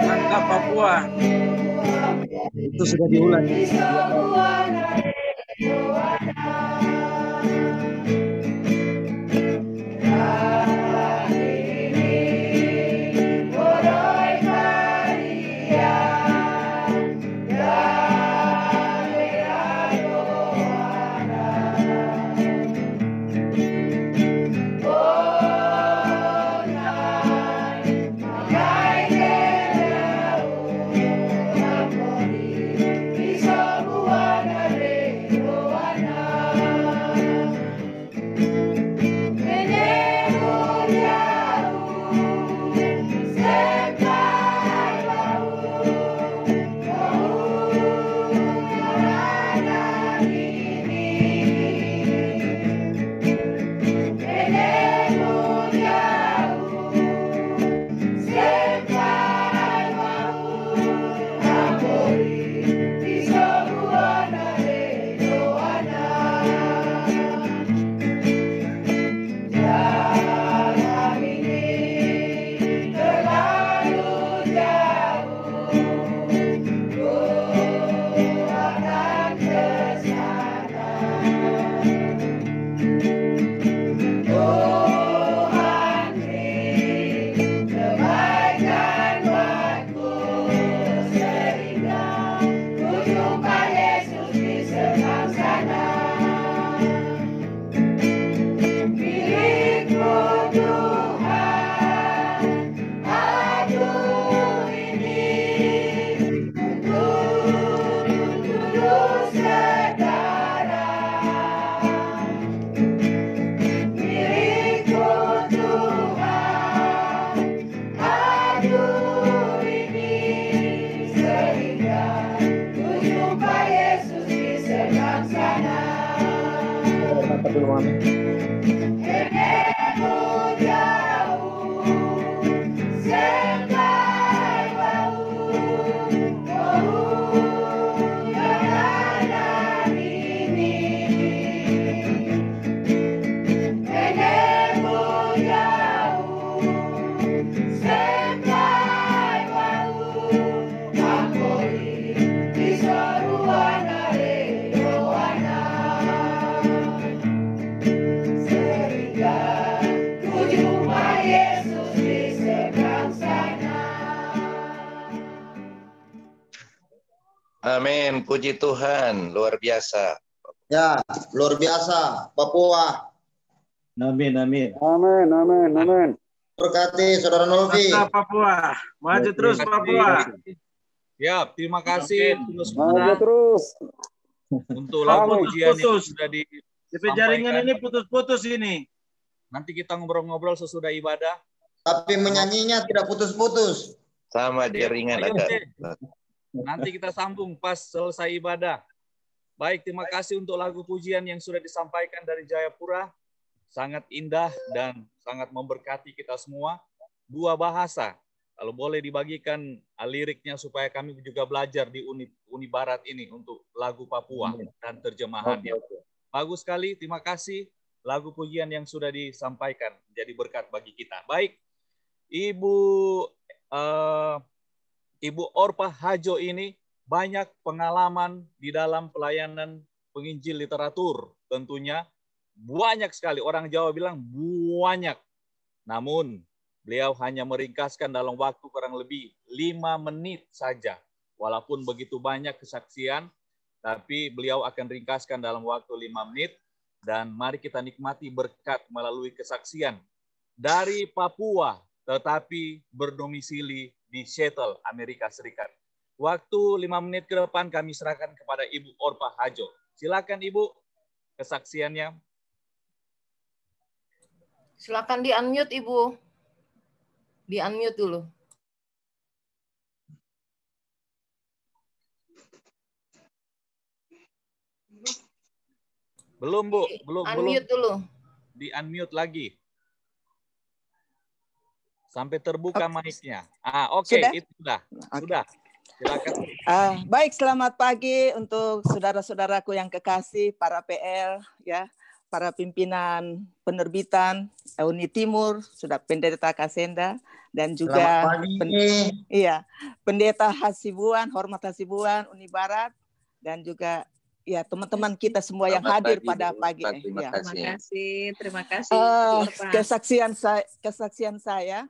Mantap Papua. Itu sudah diulang. Di semua negeri dulu, Mami. Amin, puji Tuhan, luar biasa. Ya, luar biasa, Papua. Amin, amin. Amin, amin, amin. Berkati Saudara Nolfi. Mantap Papua. Maju terus Papua. Ya, terima kasih Maju terus. untuk lagu pujian yang Putus. sudah DP jaringan ini putus-putus ini. Nanti kita ngobrol-ngobrol sesudah ibadah. Tapi menyanyinya tidak putus-putus. Sama jaringan Ayo, agak. nanti kita sambung pas selesai ibadah. Baik, terima kasih untuk lagu pujian yang sudah disampaikan dari Jayapura. Sangat indah dan sangat memberkati kita semua. 2 bahasa. Kalau boleh dibagikan liriknya supaya kami juga belajar di Uni Barat ini untuk lagu Papua dan terjemahannya. Bagus sekali, terima kasih. Lagu pujian yang sudah disampaikan jadi berkat bagi kita. Baik, Ibu Orpa Hajo ini banyak pengalaman di dalam pelayanan penginjil literatur. Tentunya banyak sekali. Orang Jawa bilang banyak. Namun beliau hanya meringkaskan dalam waktu kurang lebih 5 menit saja. Walaupun begitu banyak kesaksian, tapi beliau akan ringkaskan dalam waktu 5 menit. Dan mari kita nikmati berkat melalui kesaksian dari Papua, tetapi berdomisili di Seattle, Amerika Serikat. Waktu 5 menit ke depan kami serahkan kepada Ibu Orpa Hajo. Silakan Ibu, kesaksiannya. Silakan di-unmute Ibu. Di-unmute dulu. Belum, Bu. Belum. Unmute dulu. Di-unmute lagi. Sampai terbuka mic-nya. Oke, Sudah? itu sudah. Okay. Sudah. Silakan. Baik, selamat pagi untuk saudara-saudaraku yang kekasih, para PL, ya, para pimpinan penerbitan Uni Timur, sudah Pendeta Kasenda, dan juga Pendeta Hasibuan, Hormat Hasibuan, Uni Barat, dan juga ya teman-teman kita semua yang hadir pada pagi ini. Ya. Terima kasih. Kesaksian saya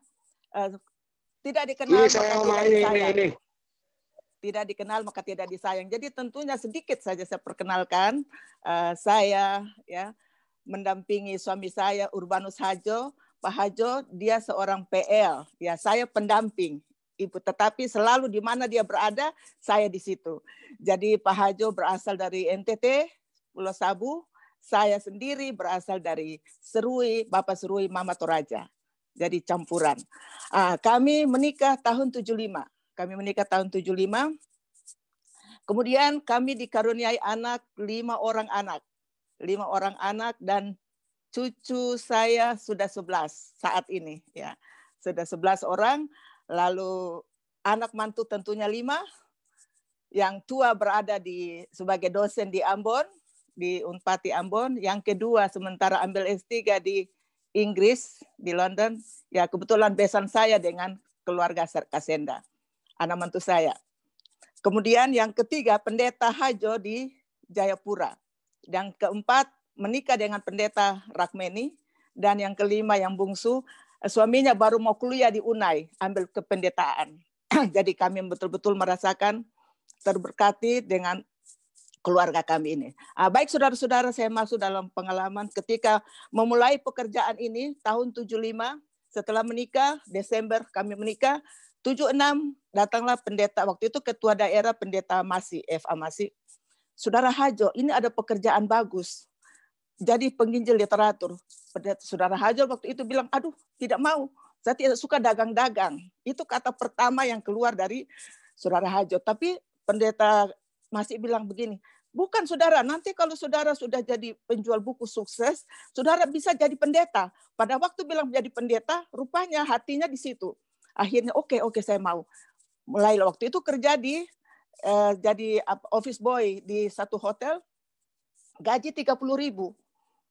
tidak dikenal maka tidak disayang. Tidak dikenal maka tidak disayang. Jadi tentunya sedikit saja saya perkenalkan. Saya ya mendampingi suami saya Urbanus Hajo. Pak Hajo dia seorang PL. Ya, saya pendamping Ibu, tetapi selalu di mana dia berada, saya di situ. Jadi Pak Hajo berasal dari NTT, Pulau Sabu. Saya sendiri berasal dari Serui, Bapak Serui, Mama Toraja. Jadi campuran. Kami menikah tahun 75. Kemudian kami dikaruniai anak, 5 orang anak. 5 orang anak dan cucu saya sudah 11 saat ini. Ya, sudah 11 orang. Lalu anak mantu tentunya 5. Yang tua berada sebagai dosen di Ambon, di Unpati Ambon. Yang kedua sementara ambil S3 di Inggris, di London. Ya, kebetulan besan saya dengan keluarga Kasenda, anak mantu saya. Kemudian yang ketiga Pendeta Hajo di Jayapura. Yang keempat menikah dengan Pendeta Rakmeni. Dan yang kelima yang bungsu, suaminya baru mau kuliah di Unai, ambil kependetaan. Jadi kami betul-betul merasakan terberkati dengan keluarga kami ini. Baik saudara-saudara, saya masuk dalam pengalaman ketika memulai pekerjaan ini tahun 75, setelah menikah, Desember kami menikah, 76 datanglah pendeta, waktu itu ketua daerah Pendeta Masih, F.A. Masih. Saudara Hajo, ini ada pekerjaan bagus. Jadi penginjil literatur. Saudara Hajo waktu itu bilang, aduh tidak mau, saya tidak suka dagang-dagang. Itu kata pertama yang keluar dari Saudara Hajo. Tapi Pendeta masih bilang begini, bukan saudara, nanti kalau saudara sudah jadi penjual buku sukses, saudara bisa jadi pendeta. Pada waktu bilang jadi pendeta, rupanya hatinya di situ. Akhirnya oke, saya mau. Mulai waktu itu kerja di jadi office boy di satu hotel, gaji 30.000.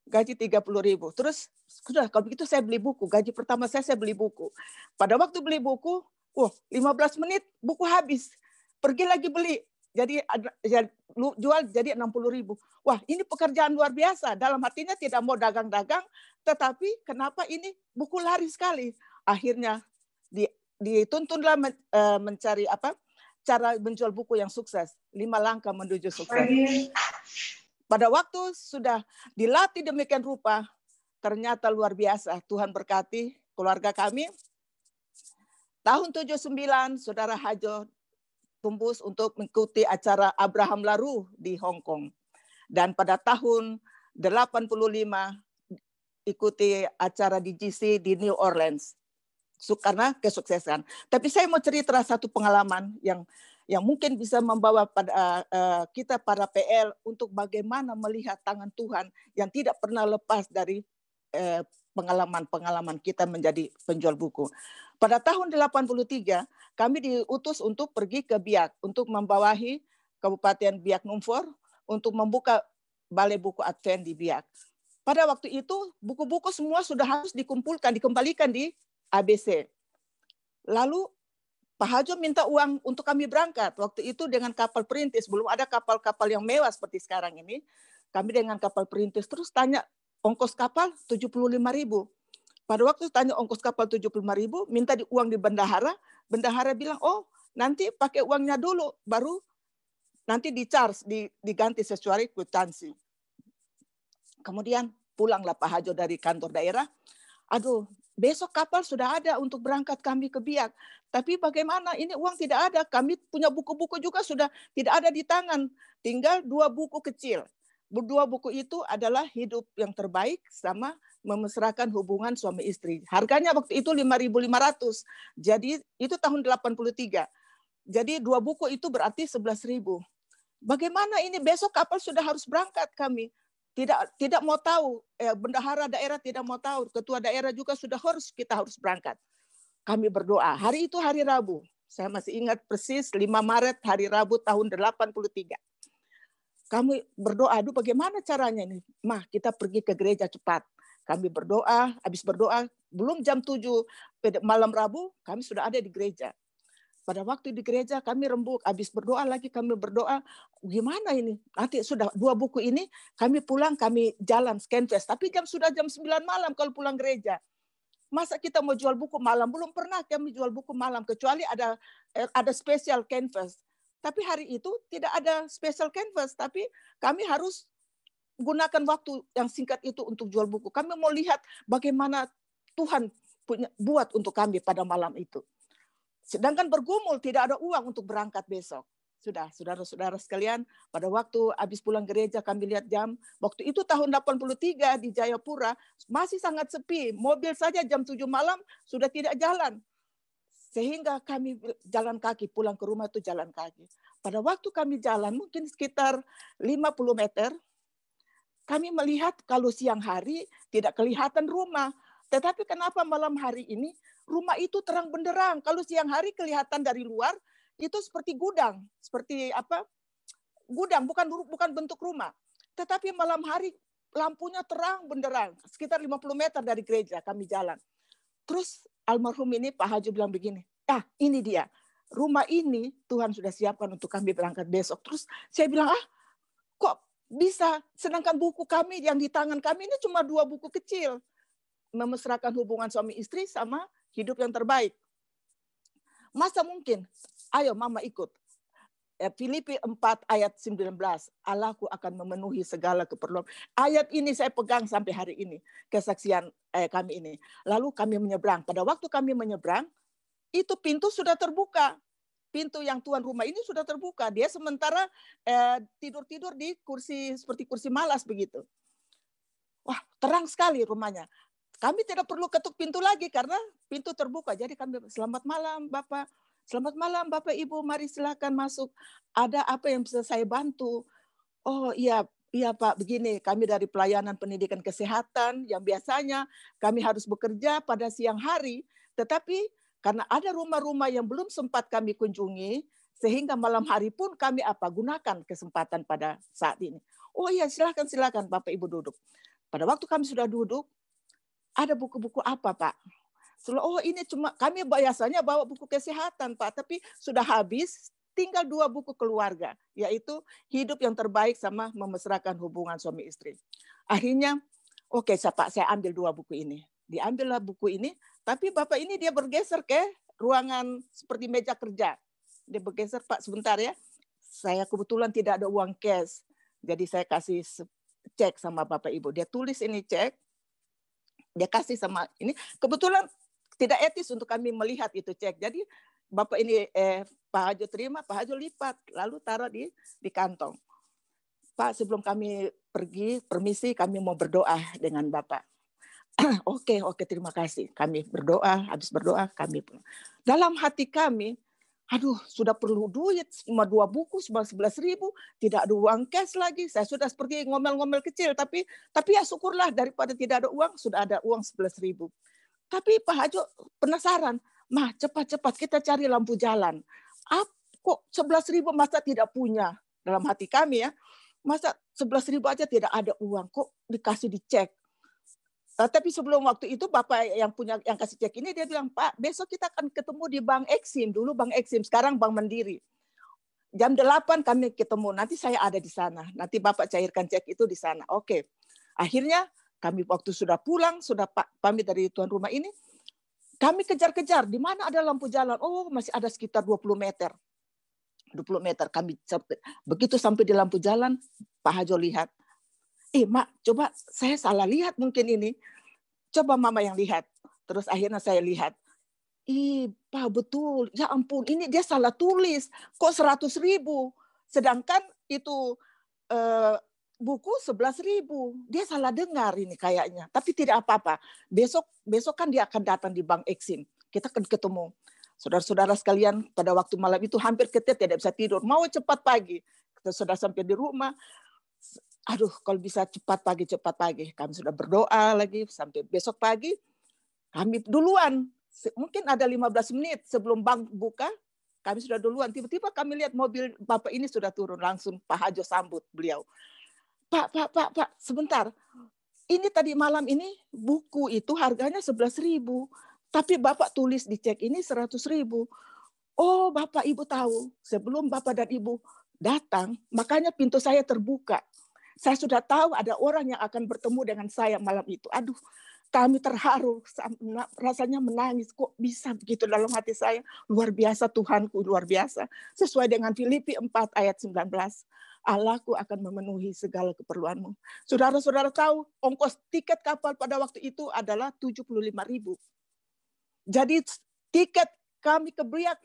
Gaji 30.000. Terus sudah kalau begitu saya beli buku. Gaji pertama saya beli buku. Pada waktu beli buku, 15 menit buku habis. Pergi lagi beli. Jadi jual jadi 60.000. Wah, ini pekerjaan luar biasa. Dalam hatinya tidak mau dagang-dagang, tetapi kenapa ini buku laris sekali. Akhirnya dituntunlah mencari cara menjual buku yang sukses. 5 langkah menuju sukses. Pada waktu sudah dilatih demikian rupa, ternyata luar biasa. Tuhan berkati keluarga kami. Tahun 79, Saudara Hajo tembus untuk mengikuti acara Abraham Laru di Hong Kong. Dan pada tahun 85, ikuti acara di GC di New Orleans. Karena kesuksesan. Tapi saya mau cerita satu pengalaman yang mungkin bisa membawa pada kita para PL untuk bagaimana melihat tangan Tuhan yang tidak pernah lepas dari pengalaman-pengalaman kita menjadi penjual buku. Pada tahun 83, kami diutus untuk pergi ke Biak, untuk membawahi Kabupaten Biak Numfor, untuk membuka balai buku Advent di Biak. Pada waktu itu, buku-buku semua sudah harus dikembalikan di ABC. Lalu Pak Hajo minta uang untuk kami berangkat. Waktu itu dengan kapal perintis, belum ada kapal-kapal yang mewah seperti sekarang ini. Kami dengan kapal perintis terus tanya ongkos kapal 75.000. Pada waktu tanya ongkos kapal 75.000, minta uang di bendahara. Bendahara bilang, oh nanti pakai uangnya dulu, baru nanti diganti sesuai kwitansi. Kemudian pulanglah Pak Hajo dari kantor daerah. Aduh, besok kapal sudah ada untuk berangkat kami ke Biak. Tapi bagaimana? Ini uang tidak ada. Kami punya buku-buku juga sudah tidak ada di tangan. Tinggal 2 buku kecil. 2 buku itu adalah Hidup yang Terbaik sama Memesrakan Hubungan Suami Istri. Harganya waktu itu 5.500. Jadi itu tahun 83. Jadi 2 buku itu berarti 11.000. Bagaimana ini? Besok kapal sudah harus berangkat kami. Tidak mau tahu, bendahara daerah tidak mau tahu, ketua daerah juga kita harus berangkat. Kami berdoa. Hari itu hari Rabu. Saya masih ingat persis 5 Maret hari Rabu tahun 83. Kami berdoa, aduh bagaimana caranya nih? Mah, kita pergi ke gereja cepat. Kami berdoa, habis berdoa, belum jam 7 malam Rabu, kami sudah ada di gereja. Pada waktu di gereja kami rembuk, habis berdoa lagi kami berdoa, gimana ini? Nanti sudah 2 buku ini, kami pulang, kami jalan Scanfest. Tapi sudah jam 9 malam kalau pulang gereja. Masa kita mau jual buku malam? Belum pernah kami jual buku malam, kecuali ada spesial Canvas. Tapi hari itu tidak ada spesial Canvas, tapi kami harus gunakan waktu yang singkat itu untuk jual buku. Kami mau lihat bagaimana Tuhan buat untuk kami pada malam itu. Sedangkan bergumul, tidak ada uang untuk berangkat besok. Sudah, saudara-saudara sekalian, pada waktu habis pulang gereja kami lihat jam. Waktu itu tahun 83 di Jayapura, masih sangat sepi. Mobil saja jam 7 malam sudah tidak jalan. Sehingga kami jalan kaki, pulang ke rumah itu jalan kaki. Pada waktu kami jalan, mungkin sekitar 50 meter, kami melihat kalau siang hari tidak kelihatan rumah. Tetapi kenapa malam hari ini rumah itu terang benderang? Kalau siang hari kelihatan dari luar itu seperti gudang, seperti gudang, bukan bentuk rumah. Tetapi malam hari lampunya terang benderang, sekitar 50 meter dari gereja kami jalan. Terus almarhum ini Pak Hajo bilang begini, ini dia. Rumah ini Tuhan sudah siapkan untuk kami berangkat besok. Terus saya bilang, kok bisa? Sedangkan buku kami yang di tangan kami ini cuma 2 buku kecil. Memesrakan Hubungan Suami Istri sama Hidup yang Terbaik. Masa mungkin? Ayo mama ikut. Filipi 4 ayat 19. Allahku akan memenuhi segala keperluan. Ayat ini saya pegang sampai hari ini. Kesaksian kami ini. Lalu kami menyeberang. Pada waktu kami menyeberang, itu pintu sudah terbuka. Pintu yang tuan rumah ini sudah terbuka. Dia sementara tidur-tidur di kursi, seperti kursi malas begitu. Wah, terang sekali rumahnya. Kami tidak perlu ketuk pintu lagi karena pintu terbuka. Jadi kami, selamat malam Bapak. Selamat malam Bapak Ibu, mari silakan masuk. Ada apa yang bisa saya bantu? Oh iya, iya Pak, begini, kami dari pelayanan pendidikan kesehatan yang biasanya kami harus bekerja pada siang hari, tetapi karena ada rumah-rumah yang belum sempat kami kunjungi, sehingga malam hari pun kami gunakan kesempatan pada saat ini. Oh iya, silakan Bapak Ibu duduk. Pada waktu kami sudah duduk, ada buku-buku apa Pak? Oh ini cuma kami biasanya bawa buku kesehatan Pak, tapi sudah habis, tinggal 2 buku keluarga, yaitu Hidup yang Terbaik sama Memesrakan Hubungan Suami Istri. Akhirnya, oke Pak, saya ambil 2 buku ini. Diambillah buku ini, tapi Bapak ini dia bergeser ke ruangan seperti meja kerja. Dia bergeser, Pak sebentar ya. Saya kebetulan tidak ada uang cash, jadi saya kasih cek sama Bapak Ibu. Dia tulis ini cek, dia kasih sama ini. Kebetulan tidak etis untuk kami melihat itu cek. Jadi Bapak ini Pak Hajo terima, Pak Hajo lipat, lalu taruh di kantong. Pak, sebelum kami pergi, permisi kami mau berdoa dengan Bapak. Oke, terima kasih. Kami berdoa, habis berdoa kami dalam hati kami, aduh sudah perlu duit, cuma 2 buku, cuma 11.000, tidak ada uang cash lagi. Saya sudah seperti ngomel-ngomel kecil, tapi ya syukurlah daripada tidak ada uang, sudah ada uang 11.000. Tapi Pak Hajo penasaran, Mah cepat-cepat kita cari lampu jalan. Kok 11.000 masa tidak punya? Dalam hati kami ya, masa 11.000 aja tidak ada uang, kok dikasih dicek. Tapi sebelum waktu itu Bapak yang kasih cek ini dia bilang, Pak besok kita akan ketemu di Bank Eksim, dulu Bank Eksim, sekarang Bank Mandiri. Jam 8 kami ketemu, nanti saya ada di sana, nanti Bapak cairkan cek itu di sana. Oke, akhirnya kami waktu sudah pulang, sudah pamit dari tuan rumah ini, kami kejar-kejar, di mana ada lampu jalan. Oh, masih ada sekitar 20 meter. 20 meter. Kami begitu sampai di lampu jalan, Pak Hajo lihat. Mak, coba saya salah lihat mungkin ini. Coba Mama yang lihat. Terus akhirnya saya lihat. Pak betul. Ya ampun, ini dia salah tulis. Kok 100.000? Sedangkan itu buku 11.000. Dia salah dengar ini kayaknya. Tapi tidak apa-apa. Besok kan dia akan datang di Bank Eksim. Kita akan ketemu. Saudara-saudara sekalian, pada waktu malam itu hampir tidak bisa tidur. Mau cepat pagi. Kita sudah sampai di rumah. Aduh, kalau bisa cepat pagi. Kami sudah berdoa lagi sampai besok pagi. Kami duluan. Mungkin ada 15 menit sebelum bank buka. Kami sudah duluan. Tiba-tiba kami lihat mobil Bapak ini sudah turun. Langsung Pak Hajo sambut beliau. Pak, sebentar. Ini tadi malam ini buku itu harganya 11.000. Tapi Bapak tulis di cek ini 100.000. Oh, Bapak Ibu tahu. Sebelum Bapak dan Ibu datang, makanya pintu saya terbuka. Saya sudah tahu ada orang yang akan bertemu dengan saya malam itu. Aduh, kami terharu. Rasanya menangis. Kok bisa begitu dalam hati saya? Luar biasa Tuhanku, luar biasa. Sesuai dengan Filipi 4 ayat 19. Allahku akan memenuhi segala keperluanmu. Saudara-saudara tahu, ongkos tiket kapal pada waktu itu adalah 75.000. Jadi tiket kami ke Biak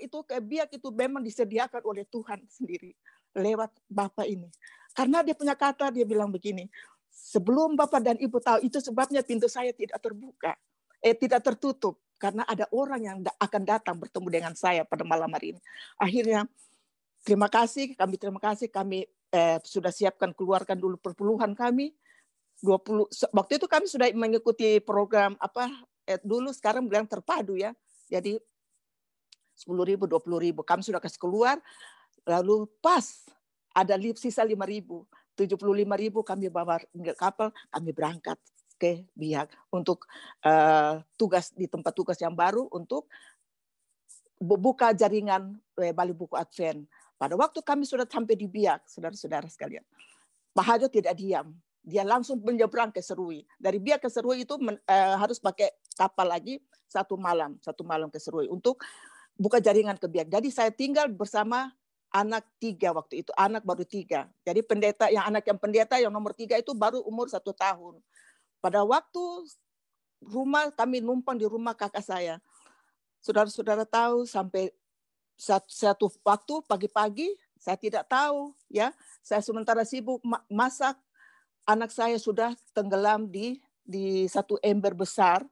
itu memang disediakan oleh Tuhan sendiri lewat Bapak ini. Karena dia punya kata, dia bilang begini, sebelum Bapak dan Ibu tahu, itu sebabnya pintu saya tidak terbuka, tidak tertutup. Karena ada orang yang akan datang bertemu dengan saya pada malam hari ini. Akhirnya, terima kasih, kami sudah siapkan, keluarkan dulu perpuluhan kami. 20 waktu itu kami sudah mengikuti program dulu, sekarang bilang terpadu ya. Jadi 10.000, 20.000 kami sudah kasih keluar. Lalu pas ada sisa 5.000, 75.000 kami bawa kapal, kami berangkat ke Biak untuk tugas di tempat tugas yang baru untuk buka jaringan Bali Buku Advent. Pada waktu kami sudah sampai di Biak, saudara-saudara sekalian, Pak Hajo tidak diam. Dia langsung menyeberang ke Serui. Dari Biak ke Serui itu harus pakai kapal lagi 1 malam ke Serui untuk buka jaringan ke Biak. Jadi saya tinggal bersama anak 3 waktu itu, anak baru 3. Jadi anak yang pendeta yang nomor 3 itu baru umur 1 tahun. Pada waktu kami numpang di rumah kakak saya. Saudara-saudara tahu sampai satu waktu pagi-pagi saya tidak tahu ya, saya sementara sibuk masak, anak saya sudah tenggelam di satu ember besar.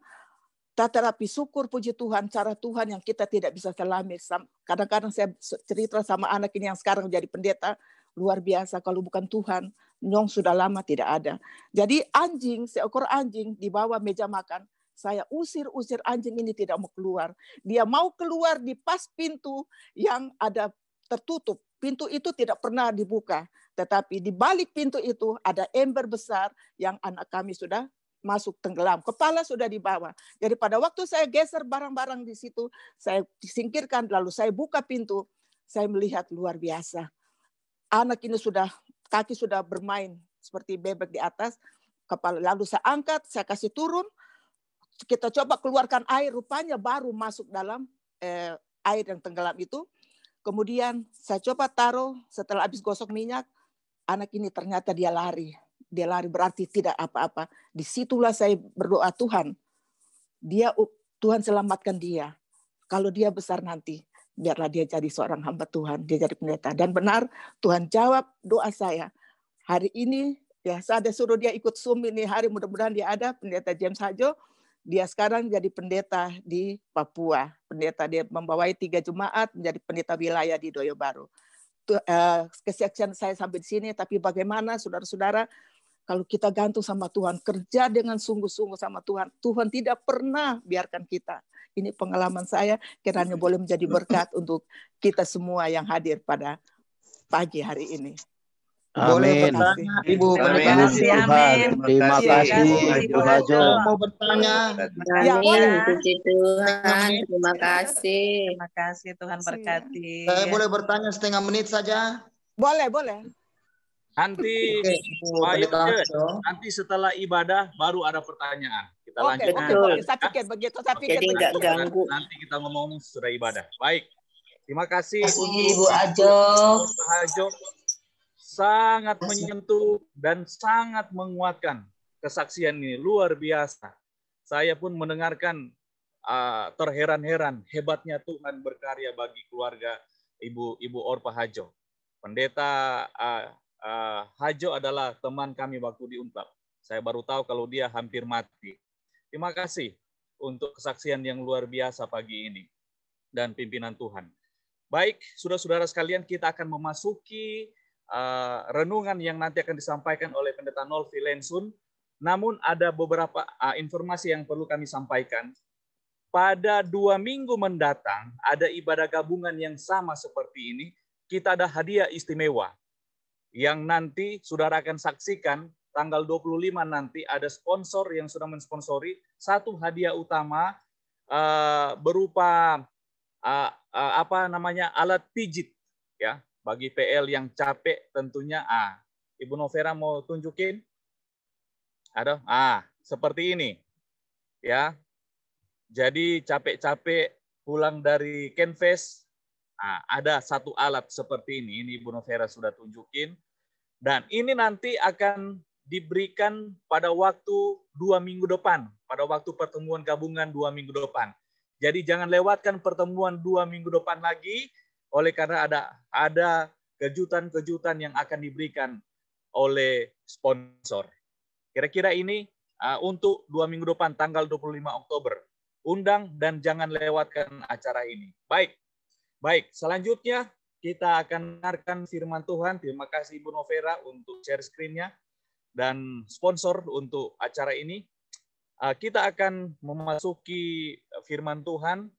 Tetapi syukur puji Tuhan, cara Tuhan yang kita tidak bisa selami. Kadang-kadang saya cerita sama anak ini yang sekarang jadi pendeta, luar biasa. Kalau bukan Tuhan, Nyong sudah lama tidak ada. Jadi anjing, seekor anjing di bawah meja makan, saya usir anjing ini tidak mau keluar. Dia mau keluar di pas pintu yang ada tertutup. Pintu itu tidak pernah dibuka. Tetapi di balik pintu itu ada ember besar yang anak kami sudah masuk tenggelam. Kepala sudah di bawah. Jadi pada waktu saya geser barang-barang di situ, saya disingkirkan, lalu saya buka pintu, saya melihat luar biasa. Anak ini kaki sudah bermain seperti bebek di atas, kepala. Lalu saya angkat, saya kasih turun, kita coba keluarkan air, rupanya baru masuk dalam air yang tenggelam itu. Kemudian saya coba taruh, setelah habis gosok minyak, anak ini ternyata dia lari. Dia lari berarti tidak apa-apa. Disitulah saya berdoa, Tuhan selamatkan dia. Kalau dia besar nanti, biarlah dia jadi seorang hamba Tuhan, dia jadi pendeta. Dan benar, Tuhan jawab doa saya. Hari ini, ya saya ada suruh dia ikut Zoom ini hari, mudah-mudahan dia ada, pendeta James Hajo. Dia sekarang jadi pendeta di Papua. Pendeta, dia membawai 3 jemaat, menjadi pendeta wilayah di Doyo Baru. Kesaksian saya sampai di sini, tapi bagaimana saudara-saudara, kalau kita gantung sama Tuhan, kerja dengan sungguh-sungguh sama Tuhan, Tuhan tidak pernah biarkan kita. Ini pengalaman saya, kiranya boleh menjadi berkat untuk kita semua yang hadir pada pagi hari ini. Boleh bertanya, Ibu. Terima kasih, amin. Terima kasih, Ibu Hajo. Mau bertanya. Ya, boleh. Puji Tuhan, terima kasih. Terima kasih, Tuhan berkati. Saya boleh bertanya setengah menit saja? Boleh. Nanti, Oke, Ibu Pak Pendeta Yudhe, Hajo. nanti setelah ibadah baru ada pertanyaan. Kita Oke, lanjut. saya pikir begitu. Saya pikir Jadi nggak begitu. ganggu. Nanti kita ngomong sesudah ibadah. Baik. Terima kasih Ibu Ajo. Pak Hajo. Sangat menyentuh dan sangat menguatkan kesaksian ini. Luar biasa. Saya pun mendengarkan terheran-heran hebatnya Tuhan berkarya bagi keluarga Ibu Orpa Hajo. Pendeta Hajo adalah teman kami waktu di Unpad. Saya baru tahu kalau dia hampir mati. Terima kasih untuk kesaksian yang luar biasa pagi ini dan pimpinan Tuhan. Baik, saudara-saudara sekalian, kita akan memasuki renungan yang nanti akan disampaikan oleh Pendeta Nolfi Lensun. Namun ada beberapa informasi yang perlu kami sampaikan. Pada 2 minggu mendatang ada ibadah gabungan yang sama seperti ini. Kita ada hadiah istimewa yang nanti saudara akan saksikan tanggal 25 nanti ada sponsor yang sudah mensponsori satu hadiah utama berupa alat pijit ya. Bagi PL yang capek tentunya, Ibu Novera mau tunjukin? Ada? Seperti ini. Ya. Jadi capek-capek pulang dari Canvas, ada satu alat seperti ini. Ini Ibu Novera sudah tunjukin. Dan ini nanti akan diberikan pada waktu 2 minggu depan. Pada waktu pertemuan gabungan 2 minggu depan. Jadi jangan lewatkan pertemuan 2 minggu depan lagi. Oleh karena ada kejutan-kejutan yang akan diberikan oleh sponsor. Kira-kira ini untuk 2 minggu depan, tanggal 25 Oktober. Undang dan jangan lewatkan acara ini. Baik. Selanjutnya kita akan dengarkan firman Tuhan. Terima kasih Ibu Novera untuk share screen-nya dan sponsor untuk acara ini. Kita akan memasuki firman Tuhan.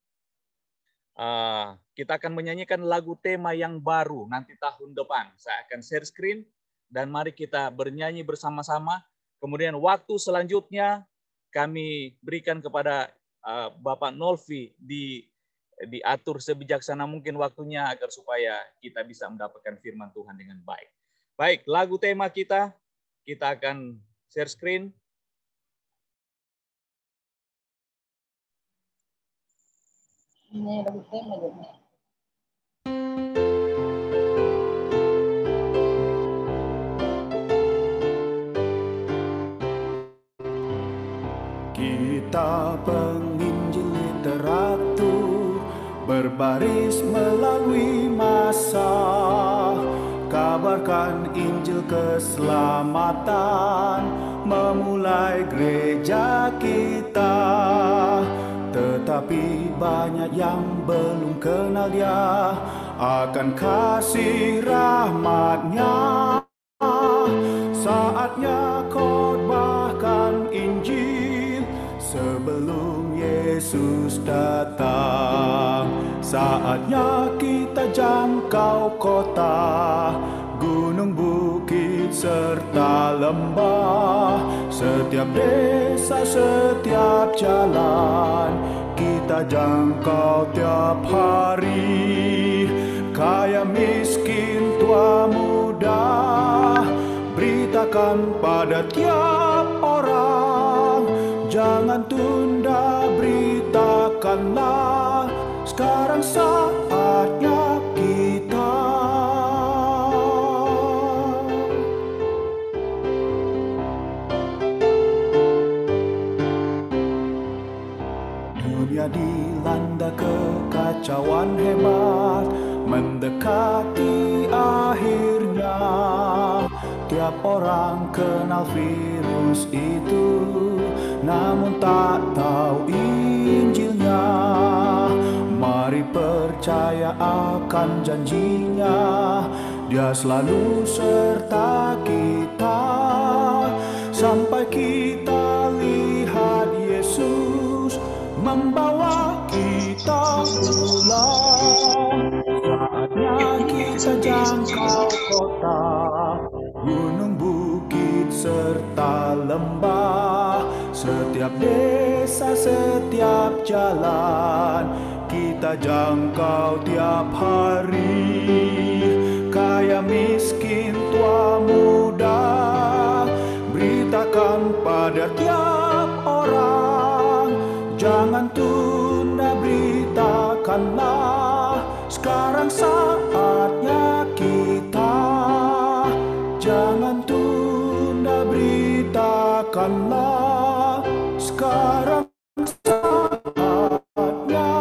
Kita akan menyanyikan lagu tema yang baru nanti tahun depan. Saya akan share screen dan mari kita bernyanyi bersama-sama. Kemudian waktu selanjutnya kami berikan kepada Bapak Nolfi diatur sebijaksana mungkin waktunya agar supaya kita bisa mendapatkan firman Tuhan dengan baik. Baik, lagu tema kita akan share screen. Ini lagu tema juga. Kita penginjil literatur berbaris melalui masa, kabarkan Injil keselamatan memulai gereja kita. tetapi banyak yang belum kenal Dia akan kasih rahmat-Nya. Saatnya khotbahkan Injil sebelum Yesus datang. Saatnya kita jangkau kota, gunung, bukit, serta lembah. Setiap desa, setiap jalan, kita jangkau tiap hari. Kaya, miskin, tua, muda, beritakan pada tiap orang. Jangan tunda, beritakanlah. Sekarang saatnya kita. Dunia dilanda kekacauan hebat, mendekati akhirnya. Tiap orang kenal virus itu, namun tak tahu Injilnya. Mari percaya akan janjinya, Dia selalu serta kita. Sampai kita lihat Yesus membawa kita pulang. Saatnya kita jangkau kota, gunung, bukit, serta lembah. Setiap desa, setiap jalan, kita jangkau tiap hari. Kaya, miskin, tua, muda, beritakan pada tiap orang. Jangan tunda, beritakanlah. Sekarang saatnya kita. Jangan tunda, beritakanlah. Sekarang saatnya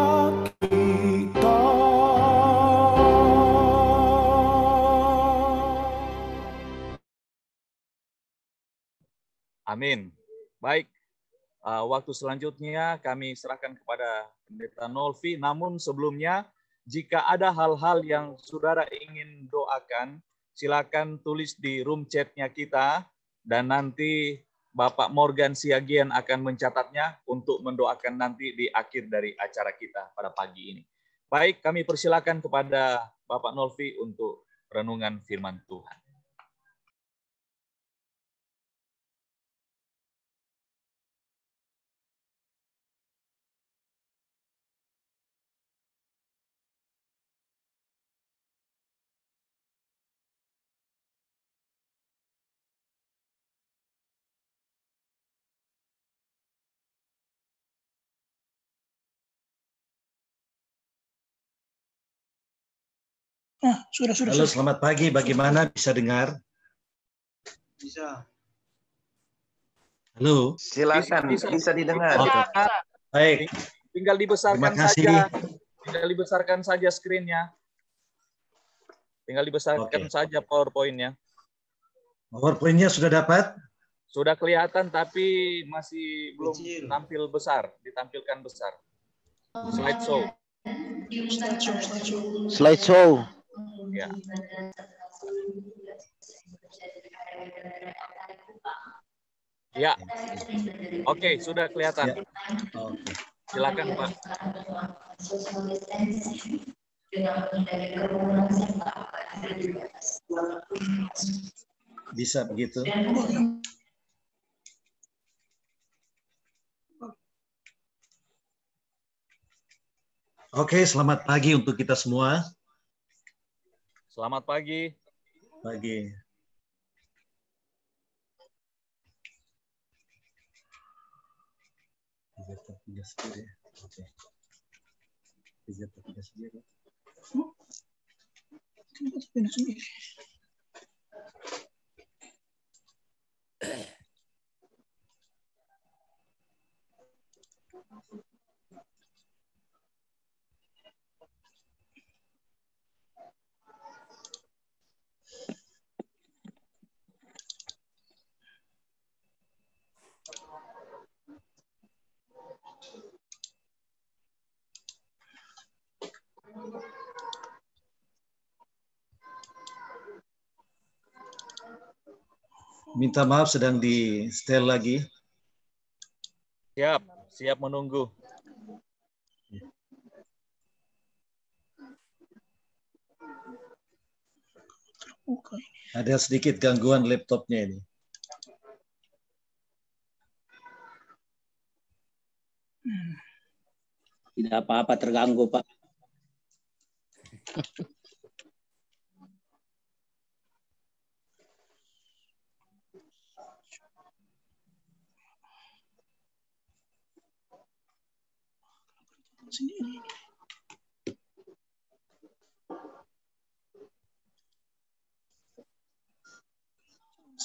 kita. Amin. Baik, waktu selanjutnya kami serahkan kepada Pendeta Nolfi. Namun sebelumnya, jika ada hal-hal yang saudara ingin doakan, silakan tulis di room chat-nya kita, dan nanti Bapak Morgan Siagian akan mencatatnya untuk mendoakan nanti di akhir dari acara kita pada pagi ini. Baik, kami persilakan kepada Bapak Nolfi untuk renungan firman Tuhan. Sudah. Halo, selamat pagi. Bagaimana, bisa dengar? Bisa. Halo. Silakan, bisa didengar. Oke. Baik. Tinggal dibesarkan Terima kasih. saja. Tinggal dibesarkan saja screen-nya. Tinggal dibesarkan saja PowerPoint-nya. PowerPoint-nya sudah dapat? Sudah kelihatan tapi masih belum tampil besar, ditampilkan besar. Slideshow. Slideshow. Ya. Ya. Oke, sudah kelihatan. Ya. Oke. Silakan, Pak. Bisa begitu? Oke, selamat pagi untuk kita semua. Selamat pagi. Pagi. Minta maaf sedang di setel lagi. Siap, siap menunggu. Ada sedikit gangguan laptopnya ini. Tidak apa-apa terganggu, Pak.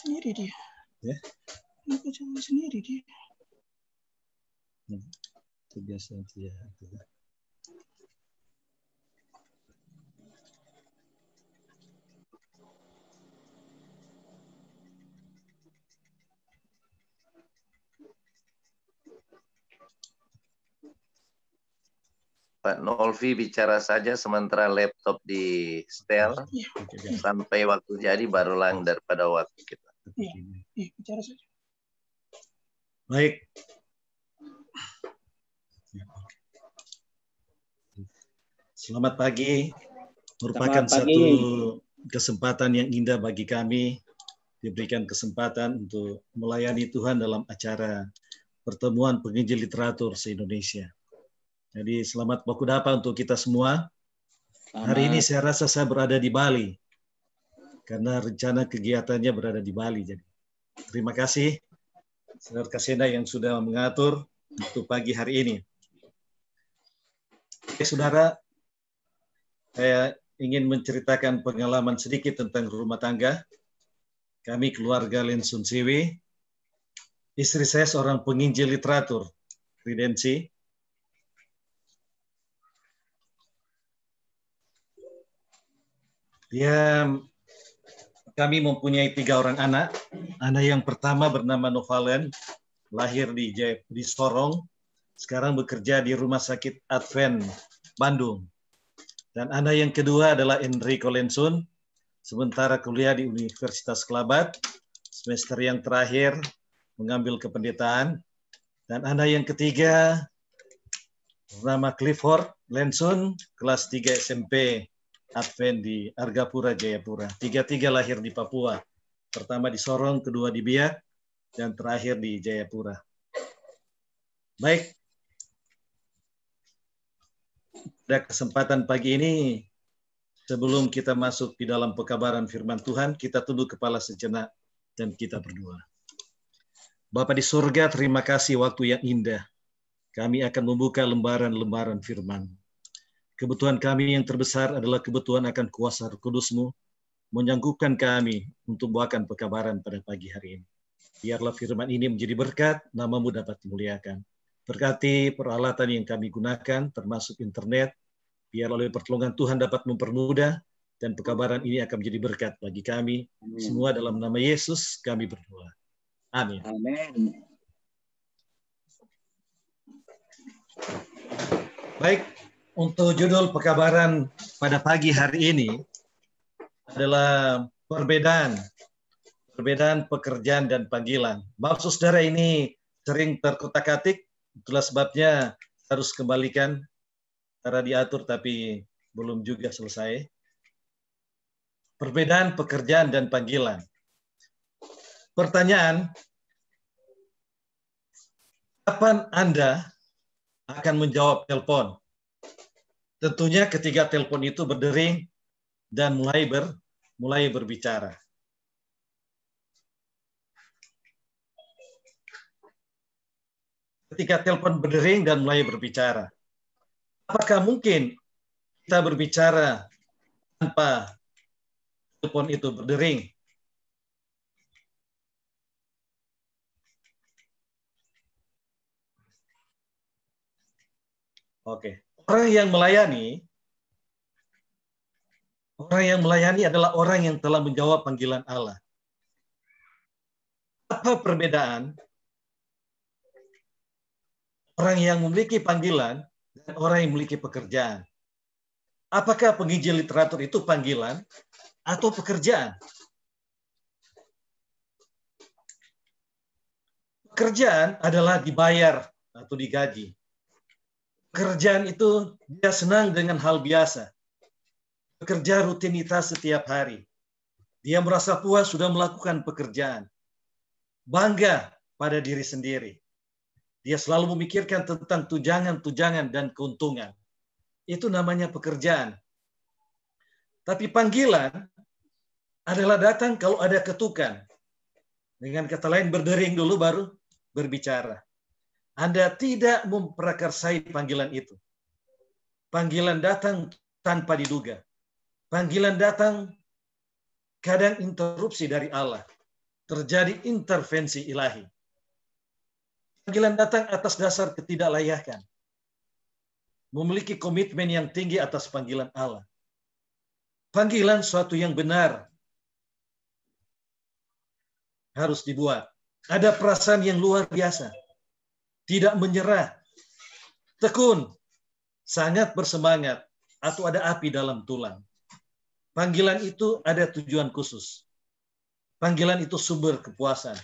Sendiri dia. Ya. Kenapa cuma sendiri dia? Itu biasa ya. Pak Nolvi bicara saja sementara laptop di setel sampai waktu jadi baru lang daripada waktu kita. Iya, bicara saja. Baik. Selamat pagi. Merupakan Selamat pagi. satu kesempatan yang indah bagi kami diberikan kesempatan untuk melayani Tuhan dalam acara pertemuan penginjil literatur se-Indonesia. Jadi selamat baku dapa untuk kita semua. Hari ini saya rasa saya berada di Bali karena rencana kegiatannya berada di Bali. Jadi terima kasih Saudara Kasenda yang sudah mengatur untuk pagi hari ini. Oke, Saudara, saya ingin menceritakan pengalaman sedikit tentang rumah tangga. Kami keluarga Lensun Siwi. Istri saya seorang penginjil literatur, Redensi. Kami mempunyai 3 orang anak. Anak yang pertama bernama Novalen, lahir di Sorong, sekarang bekerja di Rumah Sakit Advent Bandung. Dan anak yang kedua adalah Enrico Lensun, sementara kuliah di Universitas Kelabat, semester yang terakhir mengambil kependetaan. Dan anak yang ketiga bernama Clifford Lensun, kelas 3 SMP Advent di Argapura, Jayapura. 3 lahir di Papua. Pertama di Sorong, kedua di Biak, dan terakhir di Jayapura. Baik. Pada kesempatan pagi ini, sebelum kita masuk di dalam pekabaran firman Tuhan, kita tunduk kepala sejenak dan kita berdoa. Bapa di surga, terima kasih waktu yang indah. Kami akan membuka lembaran-lembaran firman. Kebutuhan kami yang terbesar adalah kebutuhan akan kuasa Roh Kudus-Mu, menyanggupkan kami untuk membawakan pekabaran pada pagi hari ini. Biarlah firman ini menjadi berkat, nama-Mu dapat dimuliakan. Berkati peralatan yang kami gunakan, termasuk internet, biar oleh pertolongan Tuhan dapat mempermudah, dan pekabaran ini akan menjadi berkat bagi kami. Amin. Semua dalam nama Yesus kami berdoa. Amin. Amin. Baik. Untuk judul pekabaran pada pagi hari ini adalah perbedaan pekerjaan dan panggilan. Maksud saudara ini sering terkotak-atik, itulah sebabnya harus kembalikan cara diatur tapi belum juga selesai. Perbedaan pekerjaan dan panggilan. Pertanyaan, kapan Anda akan menjawab telepon? Tentunya ketika telepon itu berdering dan mulai berbicara. Ketika telepon berdering dan mulai berbicara. Apakah mungkin kita berbicara tanpa telepon itu berdering? Oke. Orang yang melayani adalah orang yang telah menjawab panggilan Allah. Apa perbedaan orang yang memiliki panggilan dan orang yang memiliki pekerjaan? Apakah penginjil literatur itu panggilan atau pekerjaan? Pekerjaan adalah dibayar atau digaji. Pekerjaan itu dia senang dengan hal biasa. Bekerja rutinitas setiap hari. Dia merasa puas sudah melakukan pekerjaan. Bangga pada diri sendiri. Dia selalu memikirkan tentang tunjangan-tunjangan dan keuntungan. Itu namanya pekerjaan. Tapi panggilan adalah datang kalau ada ketukan. Dengan kata lain, berdering dulu baru berbicara. Anda tidak memprakarsai panggilan itu. Panggilan datang tanpa diduga. Panggilan datang kadang interupsi dari Allah. Terjadi intervensi ilahi. Panggilan datang atas dasar ketidaklayakan. Memiliki komitmen yang tinggi atas panggilan Allah. Panggilan suatu yang benar harus dibuat. Ada perasaan yang luar biasa. Tidak menyerah. Tekun. Sangat bersemangat. Atau ada api dalam tulang. Panggilan itu ada tujuan khusus. Panggilan itu sumber kepuasan,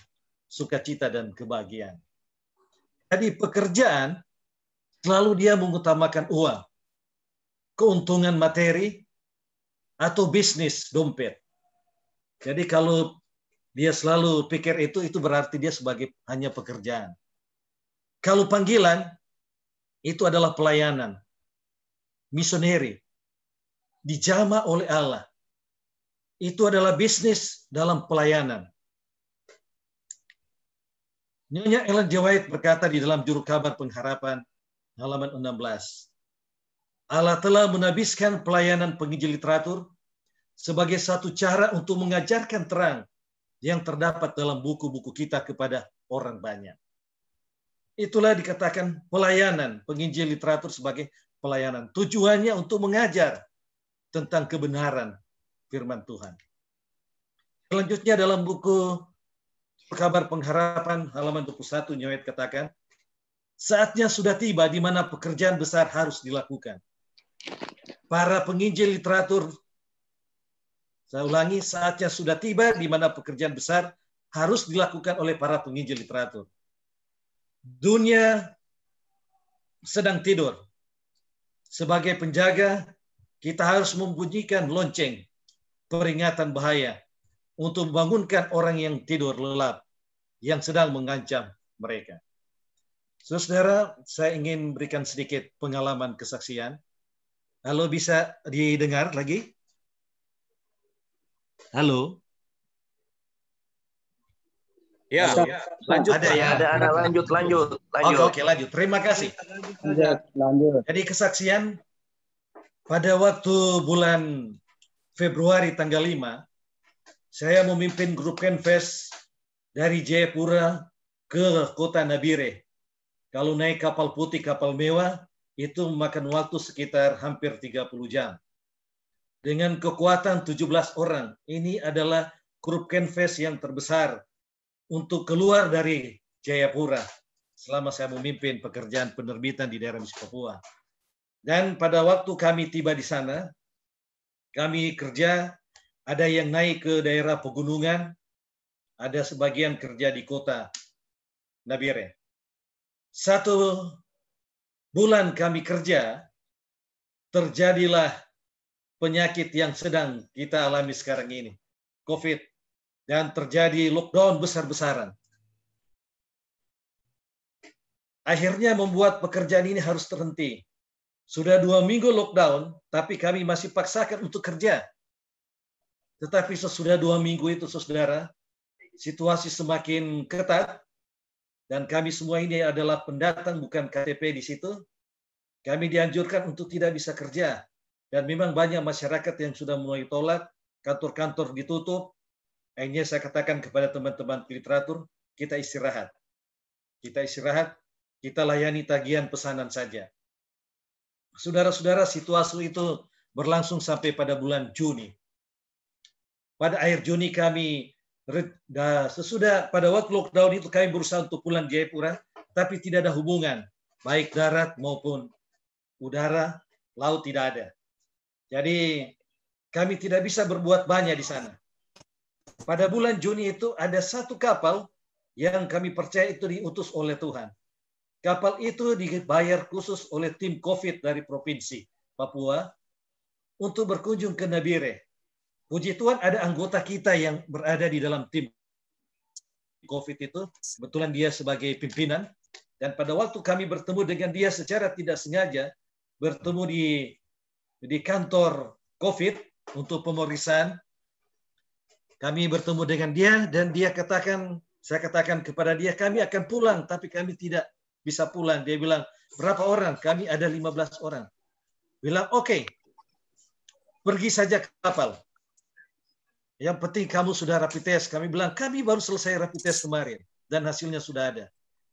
sukacita, dan kebahagiaan. Jadi pekerjaan selalu dia mengutamakan uang, keuntungan materi, atau bisnis dompet. Jadi kalau dia selalu pikir itu berarti dia sebagai hanya pekerjaan. Kalau panggilan, itu adalah pelayanan, misioneri, dijamah oleh Allah. Itu adalah bisnis dalam pelayanan. Nyonya Ellen G. White berkata di dalam Juru Kabar Pengharapan, halaman 16. Allah telah menabiskan pelayanan penginjil literatur sebagai satu cara untuk mengajarkan terang yang terdapat dalam buku-buku kita kepada orang banyak. Itulah dikatakan pelayanan penginjil literatur sebagai pelayanan. Tujuannya untuk mengajar tentang kebenaran firman Tuhan. Selanjutnya dalam buku Kabar Pengharapan halaman 21, Nyoet katakan, saatnya sudah tiba di mana pekerjaan besar harus dilakukan. Para penginjil literatur, saya ulangi, saatnya sudah tiba di mana pekerjaan besar harus dilakukan oleh para penginjil literatur. Dunia sedang tidur. Sebagai penjaga, kita harus membunyikan lonceng peringatan bahaya untuk membangunkan orang yang tidur lelap, yang sedang mengancam mereka. Saudara, saya ingin berikan sedikit pengalaman kesaksian. Halo, bisa didengar lagi? Halo? Ya, lanjut. Ada ya? Ada, lanjut. Oke, lanjut. Terima kasih. Lanjut. Jadi kesaksian pada waktu bulan Februari tanggal 5, saya memimpin grup Canvas dari Jayapura ke kota Nabire. Kalau naik kapal putih, kapal mewah, itu memakan waktu sekitar hampir 30 jam. Dengan kekuatan 17 orang, ini adalah grup Canvas yang terbesar untuk keluar dari Jayapura selama saya memimpin pekerjaan penerbitan di daerah Misi Papua. Dan pada waktu kami tiba di sana, kami kerja, ada yang naik ke daerah pegunungan, ada sebagian kerja di kota Nabire. 1 bulan kami kerja, terjadilah penyakit yang sedang kita alami sekarang ini, COVID, dan terjadi lockdown besar-besaran. Akhirnya membuat pekerjaan ini harus terhenti. Sudah 2 minggu lockdown, tapi kami masih paksakan untuk kerja. Tetapi sesudah 2 minggu itu, saudara, situasi semakin ketat, dan kami semua ini adalah pendatang, bukan KTP di situ. Kami dianjurkan untuk tidak bisa kerja. Dan memang banyak masyarakat yang sudah mulai tolak, kantor-kantor ditutup. Akhirnya saya katakan kepada teman-teman literatur, kita istirahat. Kita istirahat, kita layani tagihan pesanan saja. Saudara-saudara, situasi itu berlangsung sampai pada bulan Juni. Pada akhir Juni kami, sesudah pada waktu lockdown itu kami berusaha untuk pulang Jayapura, tapi tidak ada hubungan, baik darat maupun udara, laut tidak ada. Jadi kami tidak bisa berbuat banyak di sana. Pada bulan Juni itu ada 1 kapal yang kami percaya itu diutus oleh Tuhan. Kapal itu dibayar khusus oleh tim COVID dari Provinsi Papua untuk berkunjung ke Nabire. Puji Tuhan ada anggota kita yang berada di dalam tim COVID itu. Kebetulan dia sebagai pimpinan. Dan pada waktu kami bertemu dengan dia secara tidak sengaja, bertemu di kantor COVID untuk pemeriksaan. Kami bertemu dengan dia dan dia katakan, saya katakan kepada dia, kami akan pulang, tapi kami tidak bisa pulang. Dia bilang, berapa orang? Kami ada 15 orang. Bilang, oke, pergi saja ke kapal. Yang penting kamu sudah rapid test. Kami bilang, kami baru selesai rapid test kemarin. Dan hasilnya sudah ada.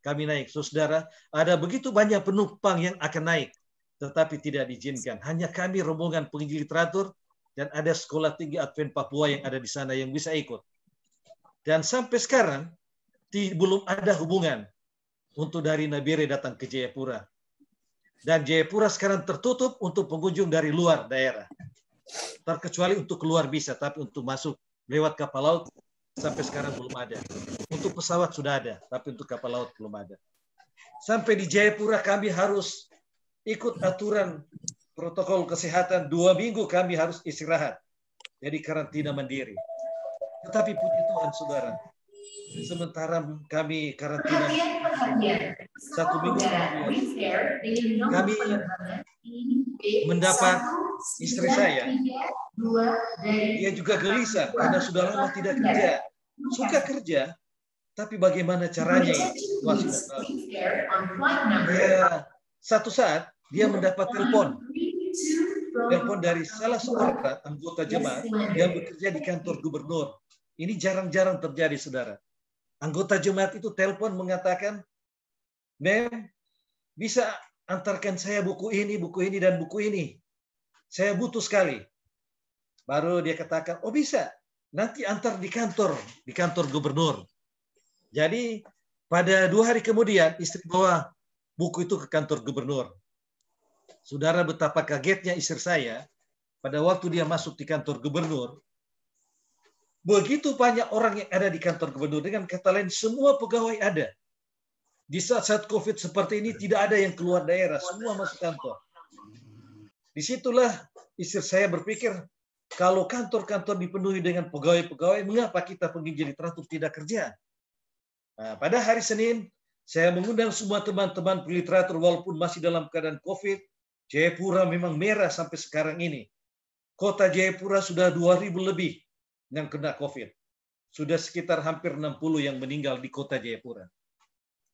Kami naik. Saudara, ada begitu banyak penumpang yang akan naik. Tetapi tidak diizinkan. Hanya kami rombongan penginjil literatur dan ada sekolah tinggi Advent Papua yang ada di sana yang bisa ikut. Dan sampai sekarang belum ada hubungan untuk dari Nabire datang ke Jayapura. Dan Jayapura sekarang tertutup untuk pengunjung dari luar daerah. Terkecuali untuk keluar bisa, tapi untuk masuk lewat kapal laut sampai sekarang belum ada. Untuk pesawat sudah ada, tapi untuk kapal laut belum ada. Sampai di Jayapura kami harus ikut aturan protokol kesehatan 2 minggu kami harus istirahat. Jadi karantina mandiri. Tetapi puji Tuhan saudara, sementara kami karantina 1 minggu kemudian, kami mendapat istri saya. Dia juga gelisah karena sudah lama tidak kerja. Suka kerja, tapi bagaimana caranya ini? Satu saat dia mendapat telepon dari salah seorang anggota jemaat yang bekerja di kantor gubernur. Ini jarang-jarang terjadi, saudara. Anggota jemaat itu telepon mengatakan, Mem, bisa antarkan saya buku ini, dan buku ini. Saya butuh sekali. Baru dia katakan, oh bisa, nanti antar di kantor gubernur. Jadi pada 2 hari kemudian istri bawa buku itu ke kantor gubernur. Saudara, betapa kagetnya istri saya pada waktu dia masuk di kantor gubernur. Begitu banyak orang yang ada di kantor gubernur. Dengan kata lain, semua pegawai ada. Di saat-saat COVID seperti ini tidak ada yang keluar daerah. Semua masuk kantor. Disitulah istri saya berpikir, kalau kantor-kantor dipenuhi dengan pegawai-pegawai, mengapa kita penginjil literatur tidak kerja? Nah, pada hari Senin, saya mengundang semua teman-teman literatur walaupun masih dalam keadaan COVID. Jayapura memang merah sampai sekarang ini. Kota Jayapura sudah 2.000 lebih yang kena COVID. Sudah sekitar hampir 60 yang meninggal di kota Jayapura.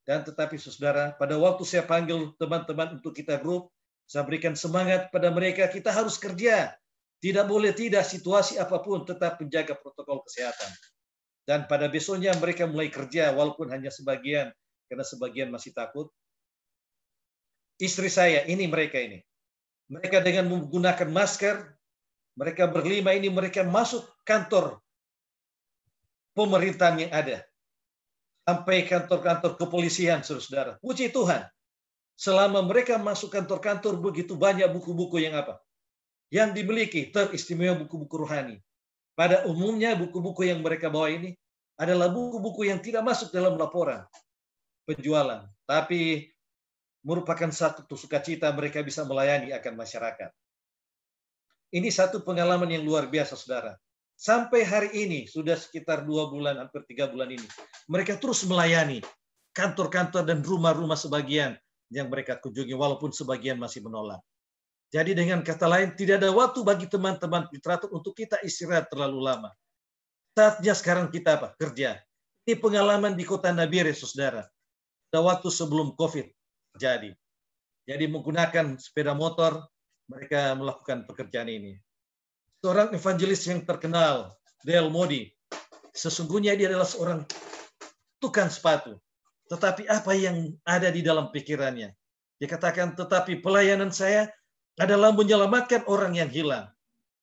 Dan tetapi saudara, pada waktu saya panggil teman-teman untuk kita grup, saya berikan semangat pada mereka, kita harus kerja. Tidak boleh tidak, situasi apapun tetap menjaga protokol kesehatan. Dan pada besoknya mereka mulai kerja, walaupun hanya sebagian, karena sebagian masih takut. Istri saya, mereka ini. Mereka dengan menggunakan masker, mereka berlima ini, mereka masuk kantor pemerintahan yang ada. Sampai kantor-kantor kepolisian, saudara. Puji Tuhan. Selama mereka masuk kantor-kantor, begitu banyak buku-buku yang dimiliki, teristimewa buku-buku rohani. Pada umumnya, buku-buku yang mereka bawa ini adalah buku-buku yang tidak masuk dalam laporan penjualan. Tapi merupakan satu sukacita mereka bisa melayani akan masyarakat. Ini satu pengalaman yang luar biasa, saudara. Sampai hari ini, sudah sekitar 2 bulan, hampir 3 bulan ini, mereka terus melayani kantor-kantor dan rumah-rumah sebagian yang mereka kunjungi, walaupun sebagian masih menolak. Jadi dengan kata lain, tidak ada waktu bagi teman-teman literatur untuk kita istirahat terlalu lama. Saatnya sekarang kita kerja. Ini pengalaman di kota Nabire, saudara. Pada waktu sebelum COVID terjadi. Jadi menggunakan sepeda motor, mereka melakukan pekerjaan ini. Seorang evangelis yang terkenal, Del Modi, sesungguhnya dia adalah seorang tukang sepatu. Tetapi apa yang ada di dalam pikirannya? Dia katakan, tetapi pelayanan saya adalah menyelamatkan orang yang hilang.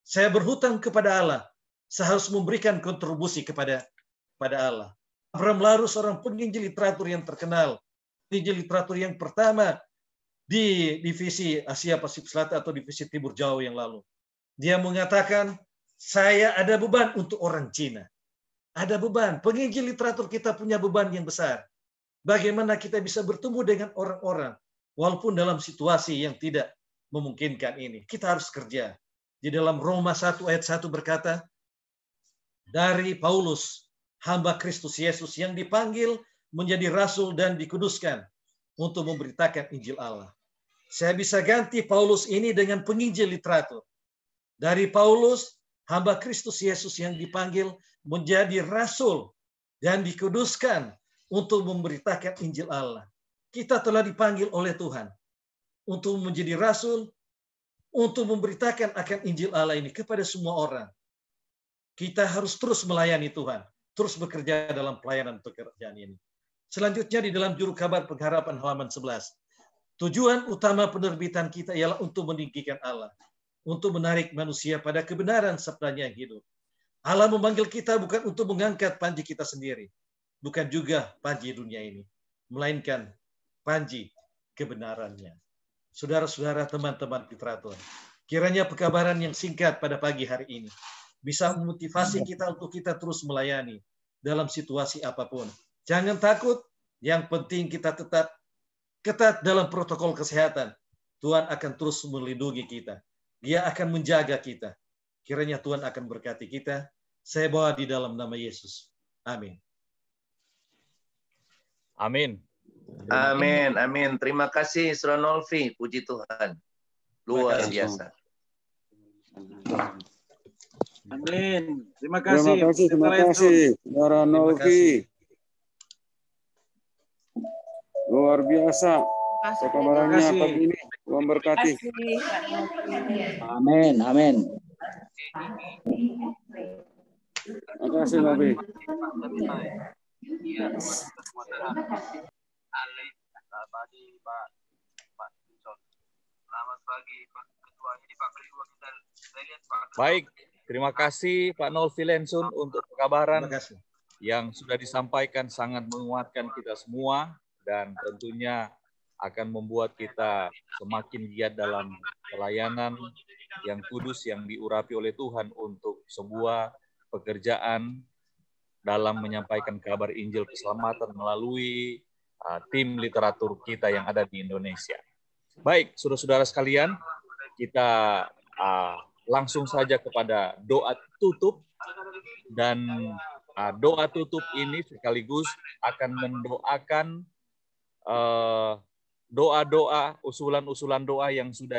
Saya berhutang kepada Allah. Saya harus memberikan kontribusi kepada Allah. Abraham Larus, seorang penginjil literatur yang terkenal, penginjil literatur yang pertama di divisi Asia Pasifik Selatan atau divisi Timur Jauh yang lalu. Dia mengatakan, saya ada beban untuk orang Cina. ada beban. Penginjil literatur kita punya beban yang besar. Bagaimana kita bisa bertemu dengan orang-orang walaupun dalam situasi yang tidak memungkinkan ini. Kita harus kerja. Di dalam Roma 1 ayat 1 berkata, dari Paulus, hamba Kristus Yesus yang dipanggil menjadi rasul dan dikuduskan untuk memberitakan Injil Allah. Saya bisa ganti Paulus ini dengan penginjil literatur. Dari Paulus, hamba Kristus Yesus yang dipanggil menjadi rasul dan dikuduskan untuk memberitakan Injil Allah. Kita telah dipanggil oleh Tuhan untuk menjadi rasul, untuk memberitakan akan Injil Allah ini kepada semua orang. Kita harus terus melayani Tuhan, terus bekerja dalam pelayanan pekerjaan ini. Selanjutnya di dalam Juru Kabar Pengharapan halaman 11. Tujuan utama penerbitan kita ialah untuk meninggikan Allah, untuk menarik manusia pada kebenaran sabdanya yang hidup. Allah memanggil kita bukan untuk mengangkat panji kita sendiri, bukan juga panji dunia ini, melainkan panji kebenarannya. Saudara-saudara, teman-teman literatur, kiranya pekabaran yang singkat pada pagi hari ini bisa memotivasi kita untuk kita terus melayani dalam situasi apapun. Jangan takut, yang penting kita tetap ketat dalam protokol kesehatan. Tuhan akan terus melindungi kita. Dia akan menjaga kita. Kiranya Tuhan akan berkati kita. Saya bawa di dalam nama Yesus. Amin. Amin. Amin, amin. Terima kasih, Saudara Nolfi. Puji Tuhan. Luar biasa. Amin. Terima kasih. Terima kasih, Saudara Nolfi. Luar biasa pekabarannya pagi ini. Tuhan berkati. Amin, amin. Terima kasih, Nolfi. Baik, terima kasih Pak Nolfi Lensun untuk pekabaran yang sudah disampaikan, sangat menguatkan kita semua dan tentunya akan membuat kita semakin giat dalam pelayanan yang kudus yang diurapi oleh Tuhan untuk sebuah pekerjaan dalam menyampaikan kabar Injil keselamatan melalui tim literatur kita yang ada di Indonesia. Baik, saudara-saudara sekalian, kita langsung saja kepada doa tutup, dan doa tutup ini sekaligus akan mendoakan doa-doa, usulan-usulan doa yang sudah